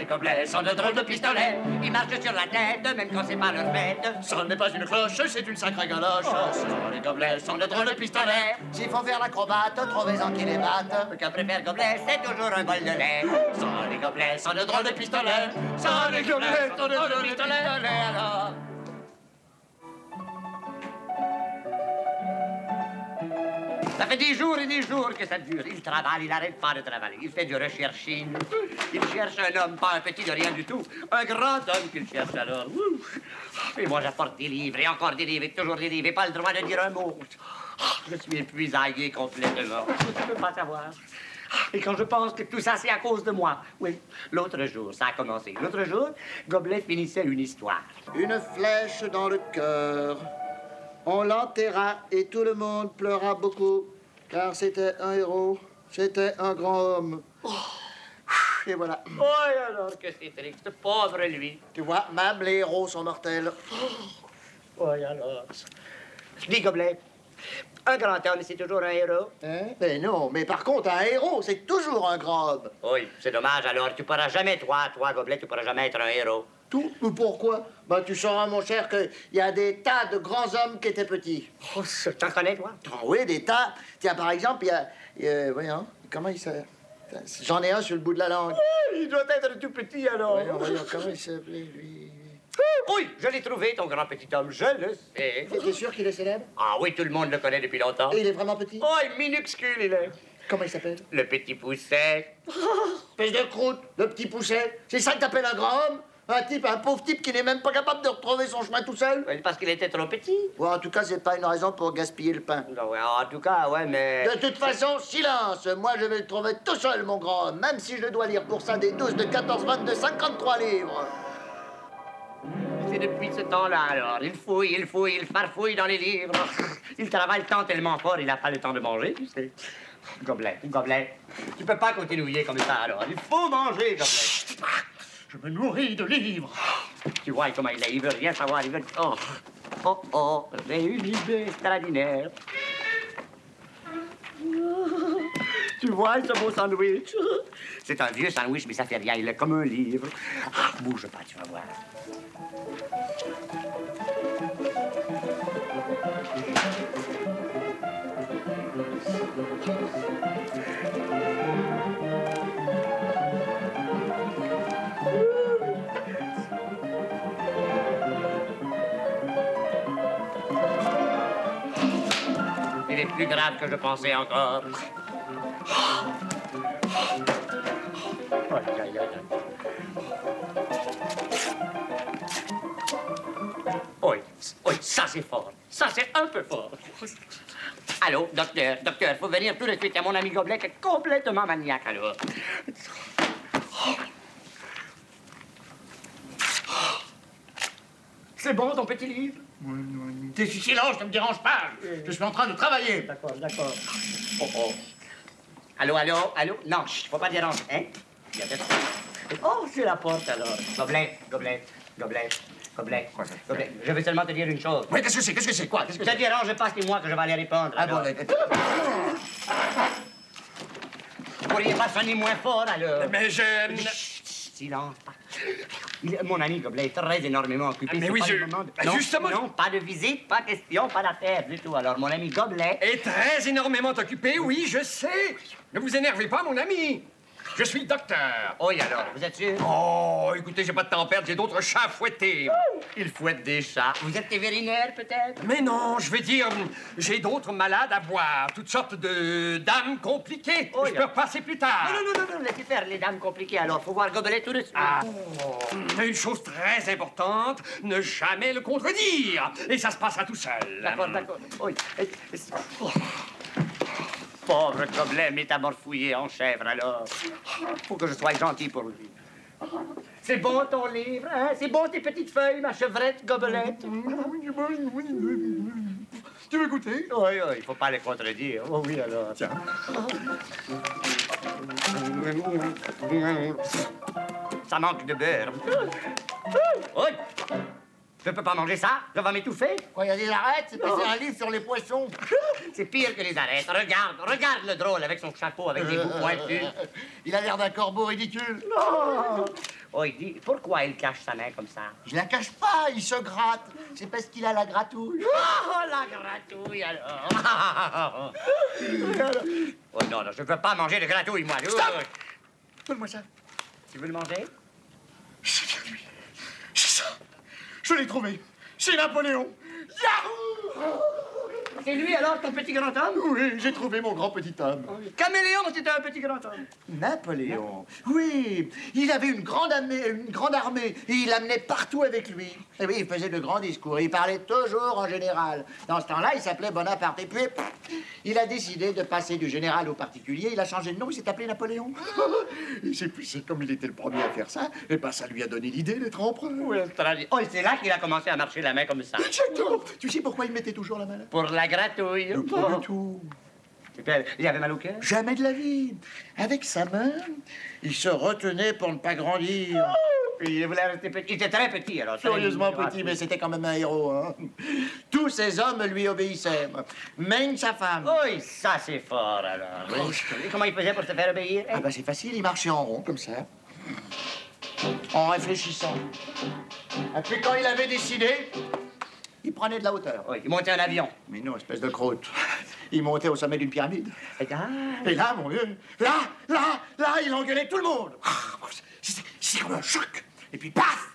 les gobelets sont de drôles de pistolets. Ils marchent sur la tête, même quand c'est pas leur fête. Ce n'est pas une cloche, c'est une sacrée galoche. Les gobelets sont de drôles de pistolets. S'il faut faire l'acrobate, trouvez-en qui les battent. Le cas préfère gobelet, c'est toujours un bol de lait. Les gobelets sont de drôles de pistolets. Les gobelets sont de drôles de pistolets. Alors. Ça fait des jours et des jours que ça dure. Il travaille, il n'arrête pas de travailler. Il fait du recherching. Il cherche un homme, pas un petit de rien du tout. Un grand homme qu'il cherche alors. Et moi, j'apporte des livres et encore des livres et toujours des livres et pas le droit de dire un mot. Je suis épuisaillé complètement. Je ne peux pas savoir. Et quand je pense que tout ça, c'est à cause de moi. Oui, l'autre jour, ça a commencé. L'autre jour, Gobelet finissait une histoire. Une flèche dans le cœur. On l'enterra et tout le monde pleura beaucoup, car c'était un héros, c'était un grand homme. Et voilà. Oh, alors que c'est triste, pauvre lui. Tu vois, même les héros sont mortels. Oh, alors. Dis, Gobelet, un grand homme, c'est toujours un héros. Hein? Ben non, mais par contre, un héros, c'est toujours un grand homme. Oui, c'est dommage, alors. Tu pourras jamais, toi, Gobelet, tu pourras jamais être un héros. Tout? Mais pourquoi? Ben, tu sauras, mon cher, qu'il y a des tas de grands hommes qui étaient petits. Oh, t'en connais, toi? Ah oui, des tas. Tiens, par exemple, il y a voyons, comment il s'appelle? J'en ai un sur le bout de la langue. Oh, il doit être tout petit, alors. Voyons, comment il s'appelait, lui? Oui, je l'ai trouvé, ton grand petit homme, je le sais. T'es sûr qu'il est célèbre? Ah oui, tout le monde le connaît depuis longtemps. Et il est vraiment petit? Oh, il est minuscule, il est. Comment il s'appelle? Le petit pousset. Espèce de croûte, le petit pousset. C'est ça que t'appelles un grand homme? Un pauvre type qui n'est même pas capable de retrouver son chemin tout seul? Oui, parce qu'il était trop petit. Bon, en tout cas, c'est pas une raison pour gaspiller le pain. Non, ouais, en tout cas, ouais, mais... De toute façon, silence. Moi, je vais le trouver tout seul, mon grand homme. Même si je dois lire pour ça des 12, de 14, 22, 53 livres. C'est depuis ce temps-là, alors. Il fouille, il farfouille dans les livres. Il travaille tant tellement fort, il n'a pas le temps de manger, tu sais. Gobelet, tu peux pas continuer comme ça, alors. Il faut manger, Gobelet. Je me nourris de livres. Tu vois comment il est, il veut rien savoir, il veut... Oh, j'ai une idée extraordinaire. Tu vois ce beau sandwich? C'est un vieux sandwich, mais ça fait rien, il est comme un livre. Bouge pas, tu vas voir. Il est plus grave que je pensais encore. Oui, ça c'est fort. Ça c'est un peu fort. Allô, docteur, faut venir tout de suite à mon ami Gobelet qui est complètement maniaque, alors. C'est bon, ton petit livre? T'es silence, ne me dérange pas. Je suis en train de travailler. D'accord. Oh. Allô? Non, faut pas déranger, hein? Oh, c'est la porte, alors. Gobelet. Je veux seulement te dire une chose. Oui, qu'est-ce que c'est? Quoi? Qu'est-ce que Ça c'est? te dérange pas, c'est moi que je vais aller répondre. Ah bon, Vous pourriez pas sonner moins fort, alors? Mais je... Silence. Mon ami Gobelet est très énormément occupé. Mais C'est oui, pas je... le moment de- Bah, Non, justement, Non, pas de visite, pas question, pas d'affaire du tout. Alors, mon ami Gobelet... est très énormément occupé, oui, je sais. Ne vous énervez pas, mon ami. Je suis docteur. Oui, alors, vous êtes sûr? Oh, écoutez, j'ai pas de temps à perdre, j'ai d'autres chats à fouetter. Il fouette des chats. Vous êtes vétérinaire, peut-être? Mais non, je veux dire, j'ai d'autres malades à voir, toutes sortes de dames compliquées. Oh, je peux repasser plus tard. Non, laissez faire les dames compliquées, alors. Faut voir Gobelet tout de suite. Ah, une chose très importante, ne jamais le contredire. Et ça se passera tout seul. D'accord. Oui. Pauvre Gobelet métamorphouillé en chèvre, alors. Faut que je sois gentil pour lui. C'est bon ton livre, hein? C'est bon tes petites feuilles, ma chevrette, Gobelette? Tu veux goûter? Oui, il faut pas les contredire. Oh oui, alors. Tiens. Ça manque de beurre. Oui. Je peux pas manger ça, je vais m'étouffer. Quoi, il y a des arêtes? C'est passé un livre sur les poissons. C'est pire que les arêtes. Regarde le drôle avec son chapeau, avec des bouts pointus. Il a l'air d'un corbeau ridicule. Oh, il dit, pourquoi il cache sa main comme ça? Je la cache pas, il se gratte. C'est parce qu'il a la gratouille. Oh, la gratouille, alors. Oh non, non, je veux pas manger de gratouille, moi. Stop! Donne-moi ça. Tu veux le manger? C'est bien lui. C'est ça. Je l'ai trouvé. C'est Napoléon. Yahoo! C'est lui, alors, ton petit grand homme? Oui, j'ai trouvé mon grand petit homme. Caméléon, c'était un petit grand homme. Napoléon. Oui, il avait une grande armée et il l'amenait partout avec lui. Et oui, il faisait de grands discours. Il parlait toujours en général. Dans ce temps-là, il s'appelait Bonaparte. Et puis, il a décidé de passer du général au particulier. Il a changé de nom, il s'est appelé Napoléon. C'est comme il était le premier à faire ça, et ben ça lui a donné l'idée d'être empereur. Oui, oh, c'est là qu'il a commencé à marcher la main comme ça. Exactement. Tu sais pourquoi il mettait toujours la main là? Pour la gratouille. Pas du tout. Il avait mal au cœur? Jamais de la vie. Avec sa main, il se retenait pour ne pas grandir. Il voulait rester petit. Il était très petit, alors. Curieusement petit, mais c'était quand même un héros. Hein. Tous ces hommes lui obéissaient. Même sa femme. Oui, ça c'est fort, alors. Oui. Et comment il faisait pour se faire obéir? Ah ben c'est facile, il marchait en rond, comme ça. En réfléchissant. Et puis quand il avait décidé, il prenait de la hauteur. Oui, il montait un avion. Mais non, espèce de croûte. Il montait au sommet d'une pyramide. Et là, Et là, mon vieux, là, il engueulait tout le monde. C'est comme un choc. Et puis, paf!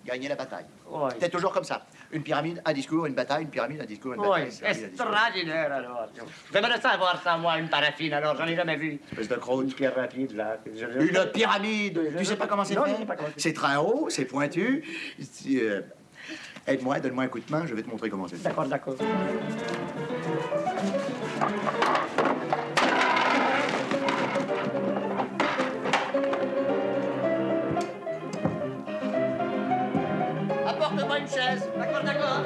Gagnait la bataille. Oui. C'était toujours comme ça. Une pyramide, un discours, une bataille, une pyramide, un discours, une oui, bataille. une pyramide, un discours. extraordinaire, alors. J'aimerais ça avoir ça, moi, une paraffine, alors. J'en ai jamais vu. Espèce de croûte. Une pierre rapide, là. Une pyramide. Tu sais pas comment c'est Non, fait? je sais pas comment c'est. C'est très haut, c'est pointu. Aide-moi, donne-moi un coup de main, je vais te montrer comment c'est fait. D'accord, d'accord. Apporte-moi une chaise. D'accord, d'accord.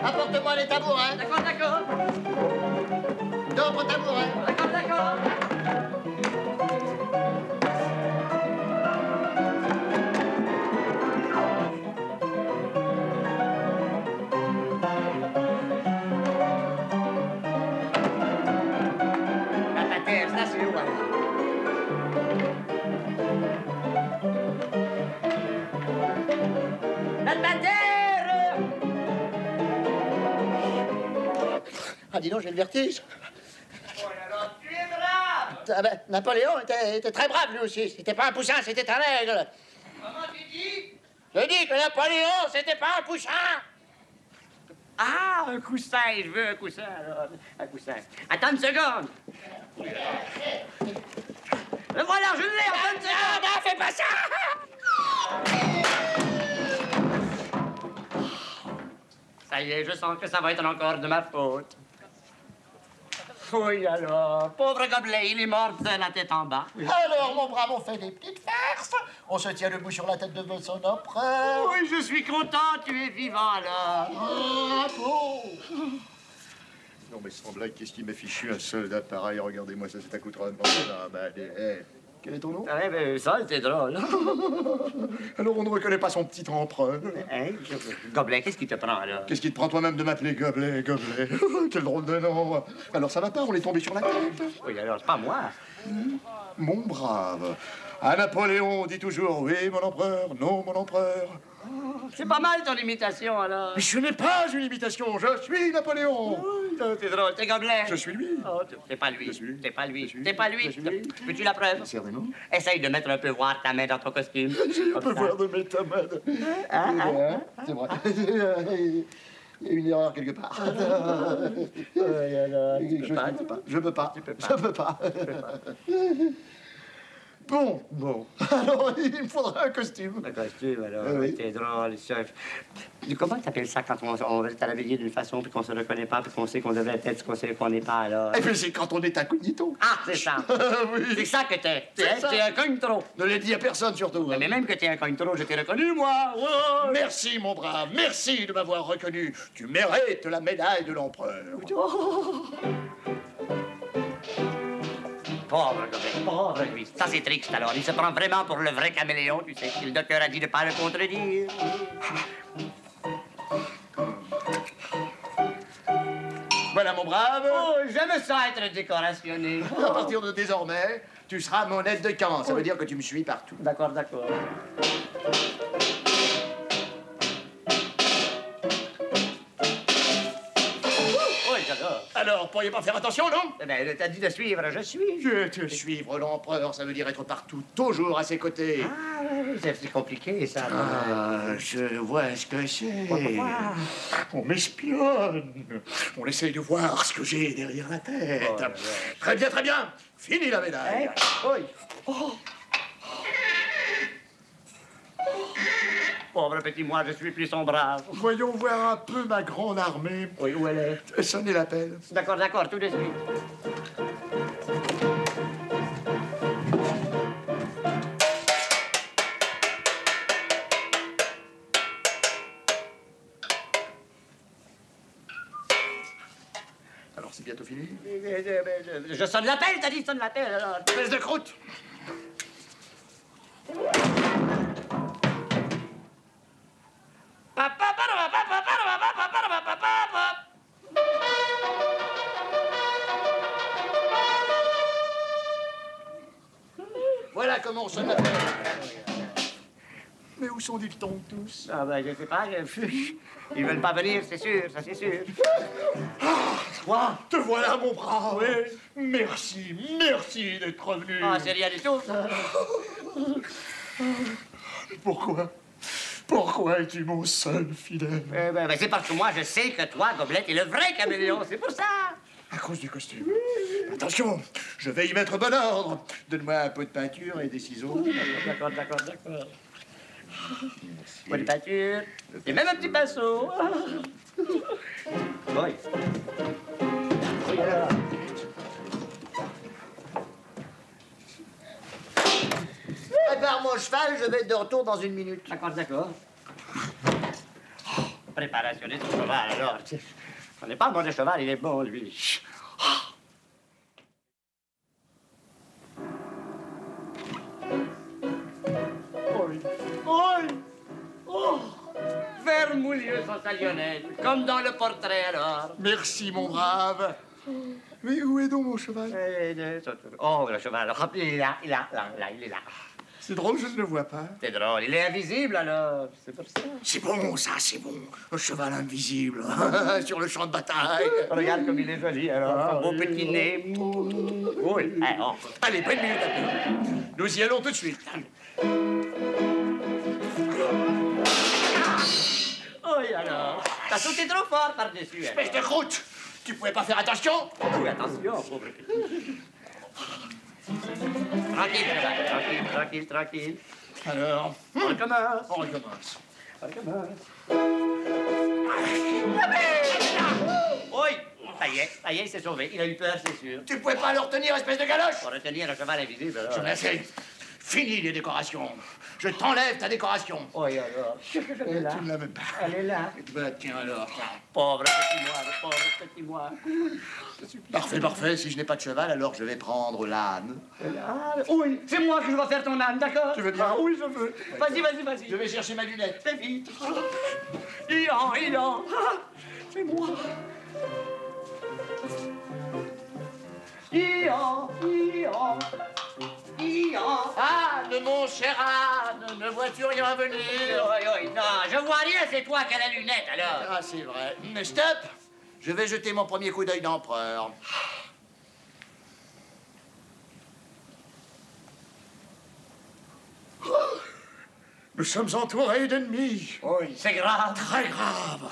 Apporte-moi les tabourets. D'accord, d'accord. D'autres tabourets. D'accord, d'accord. La terre, ça c'est où, alors? Ah, dis donc, j'ai le vertige. Oh là là, tu es brave! Ah ben, Napoléon était très brave, lui aussi. C'était pas un poussin, c'était un aigle. Comment tu dis? Je dis que Napoléon, c'était pas un poussin. Ah, un coussin, je veux un coussin, alors. Un coussin. Attends une seconde. Le voilà, je l'ai, attends une seconde. Non, fais pas ça. Ça y est, je sens que ça va être encore de ma faute. Oui, alors. Pauvre gobelet, il est mort de la tête en bas. Alors, mon brave, on fait des petites farces. On se tient debout sur la tête de son empereur. Oui, je suis content, tu es vivant, alors. Ah, bon. Non, mais sans blague, qu'est-ce qui m'a fichu un soldat pareil? Regardez-moi ça, c'est un coup de rhum. Ah, bah, quel est ton nom? Ah, mais ça, c'est drôle. Alors, on ne reconnaît pas son petit empereur. Hein? Gobelet, qu'est-ce qui te prend, alors? Qu'est-ce qui te prend toi-même de m'appeler Gobelet, Gobelet? Quel drôle de nom. Alors, ça va pas, on est tombé sur la tête. Oui, alors, c'est pas moi. Mon brave. À Napoléon, on dit toujours oui, mon empereur, non, mon empereur. C'est pas mal, ton imitation, alors. Mais ce n'est pas une imitation, je suis Napoléon. C'est drôle, c'est Gobelet. Je suis lui. Oh, c'est pas lui. Je suis. C'est pas lui. Je suis. C'est pas lui. Je suis. Veux-tu la preuve? Certainement. Essaye de mettre un peu voir ta main dans ton costume. On peut voir de mes tomates. C'est vrai. Il y a une erreur quelque part. Je peux pas. Bon. Alors, il me faudra un costume. Un costume, alors. Oui. C'est drôle, chef. Comment t'appelles ça quand on veut t'habiller d'une façon puis qu'on se reconnaît pas puis qu'on sait qu'on devrait être ce qu'on sait qu'on n'est pas, alors? Et puis c'est quand on est incognito. Ah, c'est ça. Oui. C'est ça que t'es. C'est ça. T'es un cognitro. Ne le dis à personne surtout. hein. Mais même que t'es un cognitro, je t'ai reconnu, moi. Oh. Merci, mon brave. Merci de m'avoir reconnu. Tu mérites la médaille de l'empereur. Pauvre Goblet, pauvre lui. Ça, c'est triste, alors. Il se prend vraiment pour le vrai caméléon, tu sais. Le docteur a dit de ne pas le contredire. Voilà, mon brave. Oh, j'aime ça être décorationné. À partir de désormais, tu seras mon aide de camp. Ça veut dire que tu me suis partout. D'accord, d'accord. Oui, j'adore. Alors, pourriez pas faire attention, non? Eh ben, t'as dit de suivre, je suis. Je te suivre l'empereur, ça veut dire être partout, toujours à ses côtés. Ah, oui, c'est compliqué, ça. Ah, je vois ce que c'est. Pourquoi? On m'espionne. On essaye de voir ce que j'ai derrière la tête. Oh là là. Très bien, très bien. Fini la médaille. Oui. Oh. Pauvre petit moi, je suis plus son brave. Voyons voir un peu ma grande armée. Oui, où elle est? Sonnez l'appel. D'accord, d'accord, tout de suite. Alors, c'est bientôt fini. Je sonne l'appel, t'as dit sonne l'appel, alors. Espèce de croûte. Voilà comment on sonne l'appel. Mais où sont, dit-on, tous? Ah ben, je sais pas, ils veulent pas venir, c'est sûr, ça c'est sûr. Quoi? Te voilà, mon brave. Merci, merci d'être revenu. Ah, c'est rien du tout. Pourquoi es-tu mon seul fidèle? C'est parce que moi, je sais que toi, Gobelet, est le vrai caméléon, c'est pour ça. À cause du costume. Attention, je vais y mettre bon ordre. Donne-moi un peu de peinture et des ciseaux. D'accord. Bonne peinture. Et même un petit pinceau. Oui. Oui, alors. Prépare mon cheval, je vais être de retour dans une minute. D'accord. Préparationner ton cheval, alors. On n'est pas bon de cheval, il est bon, lui. Oh! Vermoulueux sans salionnette, comme dans le portrait, alors. Merci, mon brave. Mais où est donc mon cheval? Oh, le cheval, il est là, il est là. C'est drôle, je ne le vois pas. C'est drôle, il est invisible, alors. C'est pour ça. C'est bon, ça, c'est bon. Un cheval invisible sur le champ de bataille. Regarde comme il est joli, alors. Un beau petit nez. Oui. Allez, pas une minute à perdre. Nous y allons tout de suite. Oui, alors. T'as sauté trop fort par-dessus. Espèce de croûte. Tu pouvais pas faire attention? Oui, attention, pauvre petit. Tranquille, cheval, tranquille. Alors, On recommence. on recommence. Oui, ça y est, il s'est sauvé. Il a eu peur, c'est sûr. Tu pouvais pas le retenir, espèce de galoche? Pour retenir un cheval invisible, alors. Je m'essaye. Fini les décorations. Je t'enlève ta décoration. Oui, alors. Elle est là. Tu ne l'avais pas. Elle est là. Bah, tiens alors. Pauvre petit moi. Parfait. Si je n'ai pas de cheval, alors je vais prendre l'âne. Oui, c'est moi qui vais faire ton âne, d'accord? Tu veux bien? Oui, je veux. Vas-y. Je vais chercher ma lunette. Fais vite. Ian. C'est moi. Ian. Anne, mon cher Anne, ne vois-tu rien venir? Oui, non, je vois rien, c'est toi qui as la lunette, alors. Ah, c'est vrai. Mais stop! Je vais jeter mon premier coup d'œil d'empereur. Nous sommes entourés d'ennemis. Oui, c'est grave. Très grave.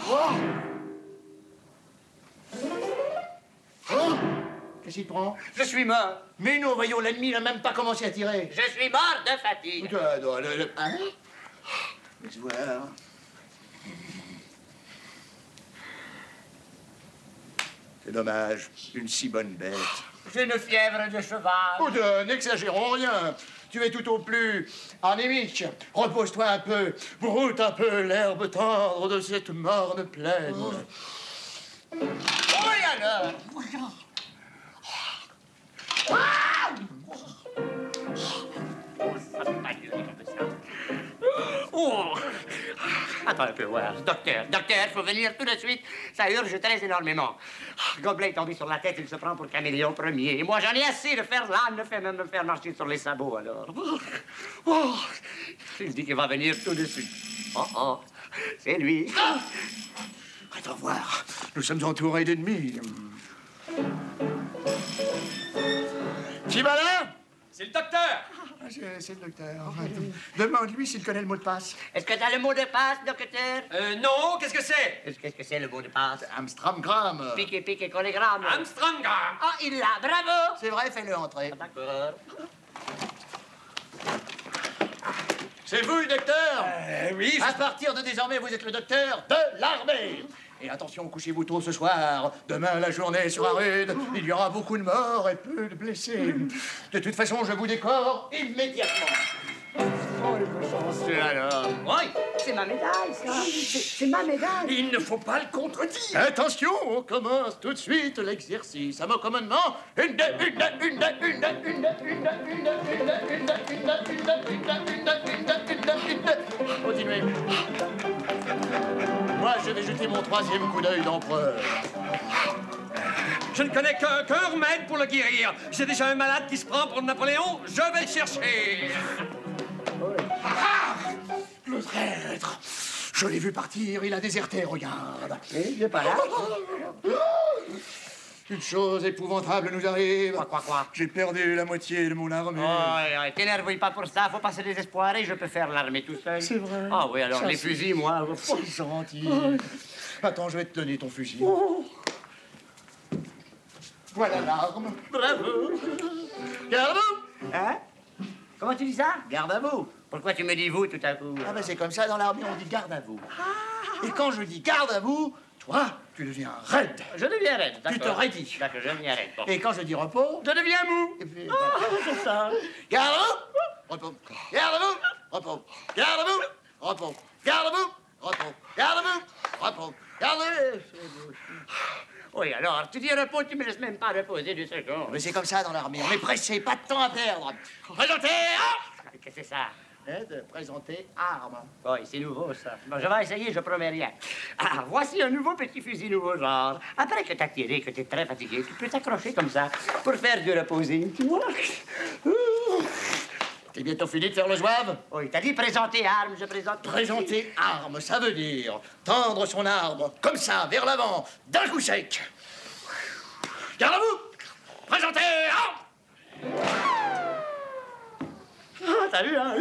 Qu'est-ce qu'il te prend? Je suis mort. Mais nous, voyons, l'ennemi n'a même pas commencé à tirer. Je suis mort de fatigue. Hein? Laisse voir. C'est dommage, une si bonne bête. J'ai une fièvre de cheval. Oh, n'exagérons rien. Tu es tout au plus anémique. Repose-toi un peu, broute un peu l'herbe tendre de cette morne plaine. Oui, alors. Attends un peu, voir. Docteur, faut venir tout de suite. Ça urge très énormément. Gobelet est tombé sur la tête, il se prend pour caméléon premier. Et moi, j'en ai assez de faire l'âne, de même me faire marcher sur les sabots, alors. Oh, il dit qu'il va venir tout de suite. Oh, c'est lui. Attends voir, nous sommes entourés d'ennemis. Qui va là? C'est le docteur. C'est le docteur. Demande-lui s'il connaît le mot de passe. Est-ce que t'as le mot de passe, docteur? Non, qu'est-ce que c'est? Qu'est-ce que c'est le mot de passe? Amstramgram. Piqué, collégramme. Amstramgram. Ah, il l'a, bravo! C'est vrai, fais-le entrer. D'accord. C'est vous, le docteur? Oui, À partir de désormais, vous êtes le docteur de l'armée. Et attention, couchez-vous tôt ce soir. Demain, la journée sera rude. Il y aura beaucoup de morts et peu de blessés. De toute façon, je vous décore immédiatement. Oh, le chanceux, alors. Oui, c'est ma médaille, ça. C'est ma médaille. il ne faut pas le contredire. Attention, on commence tout de suite l'exercice. À mon commandement, continuez. Moi, je vais jeter mon troisième coup d'œil d'empereur. Je ne connais qu'un remède pour le guérir. J'ai déjà un malade qui se prend pour Napoléon. Je vais le chercher. Ah, le traître! Je l'ai vu partir, il a déserté, regarde. Il n'est pas là. Une chose épouvantable nous arrive. Quoi? J'ai perdu la moitié de mon armée. Oh, t'énerve pas pour ça, faut pas se désespoirer, je peux faire l'armée tout seul. C'est vrai. Ah oui, alors Ça, les c'est- fusils, moi. C'est gentil. Attends, je vais te donner ton fusil. Voilà l'arme. Bravo. Garde à vous. Hein? Comment tu dis ça? Garde à vous. Pourquoi tu me dis vous tout à coup? Ah ben c'est comme ça dans l'armée, on dit garde à vous. Et quand je dis garde à vous, toi, tu deviens raide. Je deviens raide, d'accord. Tu te raidis. D'accord, je deviens raide. Bon. Et quand je dis repos, Je deviens mou. et puis, c'est ça. Garde à vous. Repos. Garde à vous. Repos. Garde à vous. Repos. Garde à vous. Repos. Garde à vous. Repos. Garde à vous. Oui, alors, tu dis repos, tu me laisses même pas reposer 2 secondes. Mais c'est comme ça dans l'armée. On est pressé, pas de temps à perdre. Présentez armes. Qu'est-ce que c'est ça? De présenter armes. Oui, c'est nouveau, ça. Bon, je vais essayer, je promets rien. Ah, voici un nouveau petit fusil nouveau genre. Après que t'as tiré, que t'es très fatigué, tu peux t'accrocher comme ça pour faire du reposing, tu vois? T'es bientôt fini de faire le zouave? Oui, t'as dit présenter arme, je présente... Présenter arme, ça veut dire tendre son arme comme ça, vers l'avant, d'un coup sec. Garde à vous. Présentez arme. Ah, t'as vu, hein?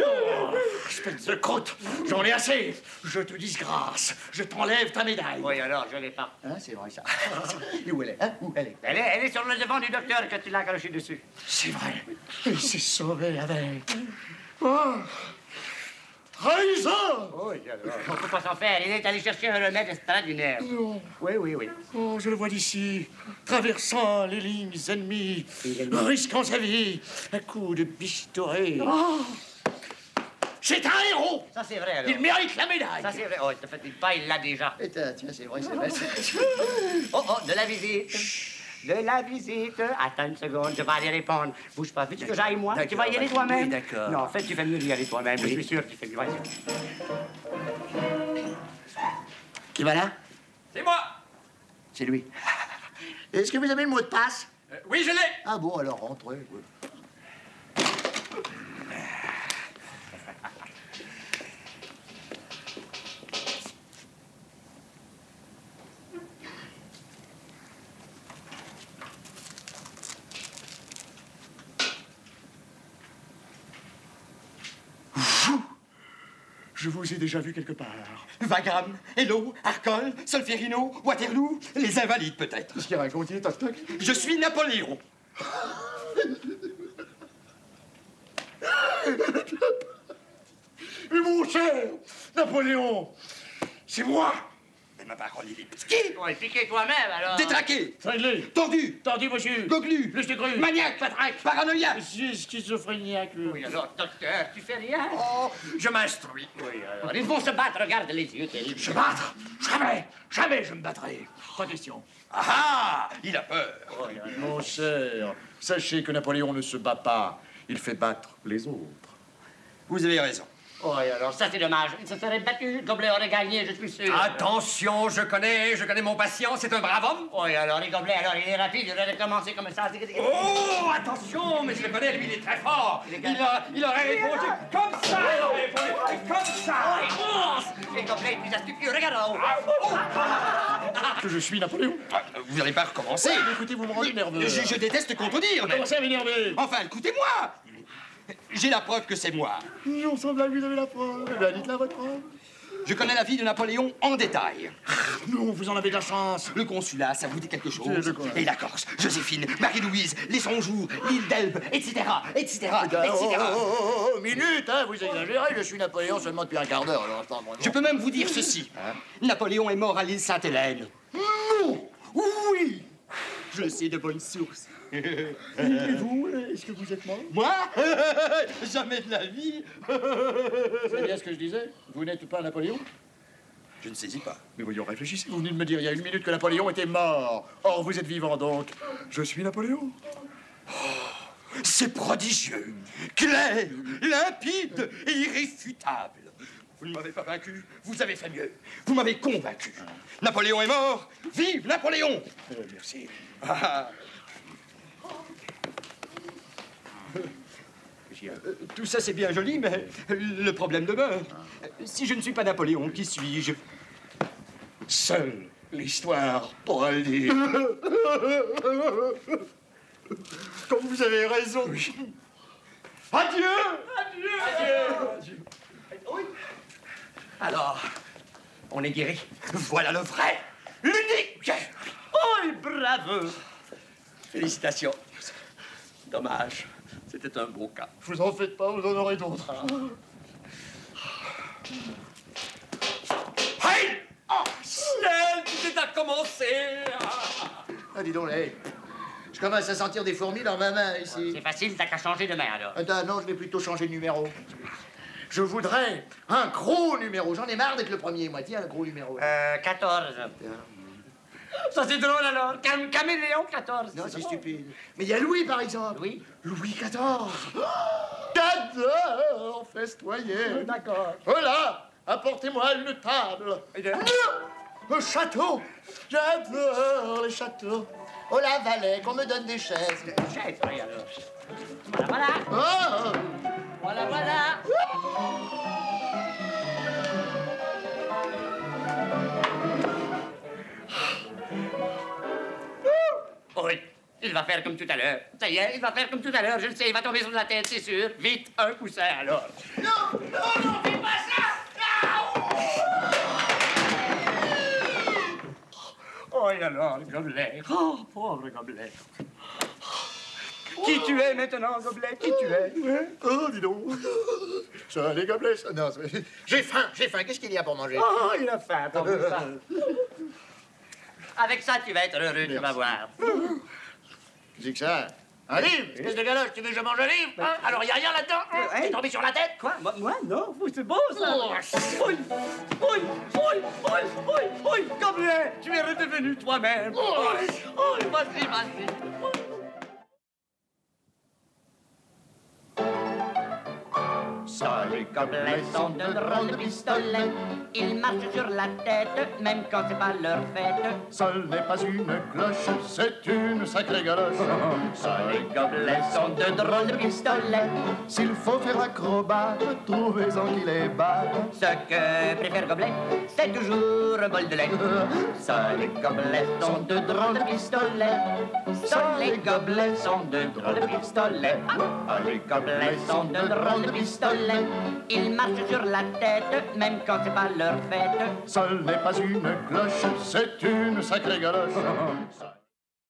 Espèce de croûte, j'en ai assez. Je te disgrâce, je t'enlève ta médaille. Oui, alors, je l'ai pas. Hein, c'est vrai ça. Et où elle est, hein? Où elle est? Elle est sur le devant du docteur que tu l'as accroché dessus. C'est vrai. Il s'est sauvé avec. Oh. Trahison! Oui, alors. On peut pas s'en faire. Il est allé chercher un remède extraordinaire. Non. Oui. Oh, je le vois d'ici, traversant les lignes ennemies, risquant sa vie, à coups de bistouri. Oh. C'est un héros! Ça, c'est vrai, alors. Il mérite la médaille! Ça, c'est vrai. Oh, t'as fait une paille, il l'a déjà. Et tiens, c'est vrai, c'est vrai. Oh, de la visite. De la visite. Attends une seconde, je vais aller répondre. Bouge pas. Veux-tu que j'aille, moi? Tu vas y aller toi-même? Oui, d'accord. Non, en fait, tu fais mieux d'y aller toi-même. Je suis sûr que tu fais mieux. Vas-y. Qui va là? C'est moi. C'est lui. Est-ce que vous avez le mot de passe? Oui, je l'ai. Ah bon, alors rentrez. Oui. Je vous ai déjà vu quelque part. Wagram, Hello, Arcole, Solferino, Waterloo, les Invalides peut-être. Qu'est-ce qu'il raconte, toc toc? Je suis Napoléon. Mais mon cher Napoléon, c'est moi. Mais ma parole, il est piqué, Oui, piquez toi-même, alors. détraqué, Cinglé, tordu, tordu, monsieur. goglu, Le cru. maniaque, Patraque. paranoïaque. Monsieur schizophréniaque. Oui, alors, docteur, tu fais rien. Oh, je m'instruis. Oui, alors. Ils vont se battre, regarde les yeux, terribles. Se battre? Jamais, jamais je me battrai. Pas question. Ah, il a peur. Mon cher, sachez que Napoléon ne se bat pas. Il fait battre les autres. Vous avez raison. Oh, et alors, ça c'est dommage. Il se serait battu, Gobelet aurait gagné, je suis sûr. Attention, je connais mon patient, c'est un brave homme. Oh, et alors, les Gobelets, alors, il est rapide, il aurait commencé comme ça. Oh, attention, mais je le connais, lui, il est très fort. Il aurait répondu comme ça, il aurait répondu comme ça. Les Gobelets, plus astucieux, regarde. Que je suis Napoléon. Vous n'allez pas recommencer. Écoutez, vous me rendez nerveux. Je déteste contredire, mais... Commencez à m'énerver. Enfin, écoutez-moi. J'ai la preuve que c'est moi. Non, semblable, vous avez la preuve. Eh bien, dites-la votre preuve. Je connais la vie de Napoléon en détail. Non, vous en avez de la chance. Le consulat, ça vous dit quelque chose? De quoi? Et la Corse, Joséphine, Marie-Louise, les 100 jours, l'île d'Elbe, etc., etc., Minute, hein, vous exagérez, je suis Napoléon seulement depuis un quart d'heure, alors attends, Je peux même vous dire ceci. Napoléon est mort à l'île Sainte-Hélène. Non. Oui. Je sais de bonnes sources. Et vous, est-ce que vous êtes mort? Moi? Jamais de la vie. C'est bien ce que je disais. Vous n'êtes pas Napoléon? Je ne saisis pas. Mais voyons, réfléchissez. Vous venez de me dire il y a une minute que Napoléon était mort. Or, vous êtes vivant, donc. Je suis Napoléon. C'est prodigieux, clair, limpide et irréfutable. Vous ne m'avez pas vaincu, vous avez fait mieux. Vous m'avez convaincu. Napoléon est mort, vive Napoléon! Merci. Ah. Tout ça, c'est bien joli, mais le problème demeure. Si je ne suis pas Napoléon, qui suis-je? Seule l'histoire pourra le dire. Comme vous avez raison. Adieu! Adieu! Oui. Alors, on est guéri. Voilà le vrai, l'unique. Oh, bravo. Félicitations. Dommage. C'était un beau cas. Vous en faites pas, vous en aurez d'autres. Hey! Oh, ciel, tout est à commencer. Ah, dis donc, hey. Je commence à sentir des fourmis dans ma main, ici. C'est facile, t'as qu'à changer de main, alors. Attends, non, je vais plutôt changer de numéro. Je voudrais un gros numéro. J'en ai marre d'être le premier, moi. Tiens, un gros numéro. 14. Ça, c'est drôle, alors. Caméléon, 14. Non, c'est stupide. Mais il y a Louis, par exemple. Louis? Louis XIV. J'adore festoyer. D'accord. Voilà, apportez-moi une table. Un château. J'adore les châteaux. Oh la Valais, qu'on me donne des chaises. Chef, oui, alors. Voilà, voilà. Oh. Voilà, voilà. Oui, il va faire comme tout à l'heure. Ça y est, il va faire comme tout à l'heure, je le sais, il va tomber sur la tête, c'est sûr. Vite, un coussin, alors. Non, non, non, fais pas ça. Oh, et alors, Gobelet. Oh, pauvre Gobelet. Qui tu es maintenant, Gobelet? Qui tu es? Oh, dis donc. Ça, les gobelets, ça. Non, j'ai faim, j'ai faim. Qu'est-ce qu'il y a pour manger? Oh, il a faim, t'en veux pas. Avec ça, tu vas être heureux, tu vas voir. Qu'est-ce que ça? Un livre? Espèce de galoche, tu veux que je mange un livre? Hein? Alors, il n'y a rien là-dedans? Hein? T'es tombé sur la tête? Quoi? Moi, non, c'est beau, ça. Oui, oui, oui, oui, oui, oui, Gobelet, tu es redevenu toi-même. Oh, vas-y, vas-y. Les gobelets sont de drôles de pistolets. Ils marchent sur la tête, même quand c'est pas leur fête. Seul n'est pas une cloche, c'est une sacrée galoche. Les gobelets sont de drôles de pistolets. S'il faut faire acrobate, trouvez-en qui les bat. Ce que préfère Gobelet, c'est toujours un bol de lait. Les gobelets sont de drôles de pistolets. Les gobelets sont de drôles de pistolets. Les gobelets sont de drôles de pistolets. Ils marchent sur la tête, même quand c'est pas leur fête. Seul n'est pas une cloche, c'est une sacrée galoche.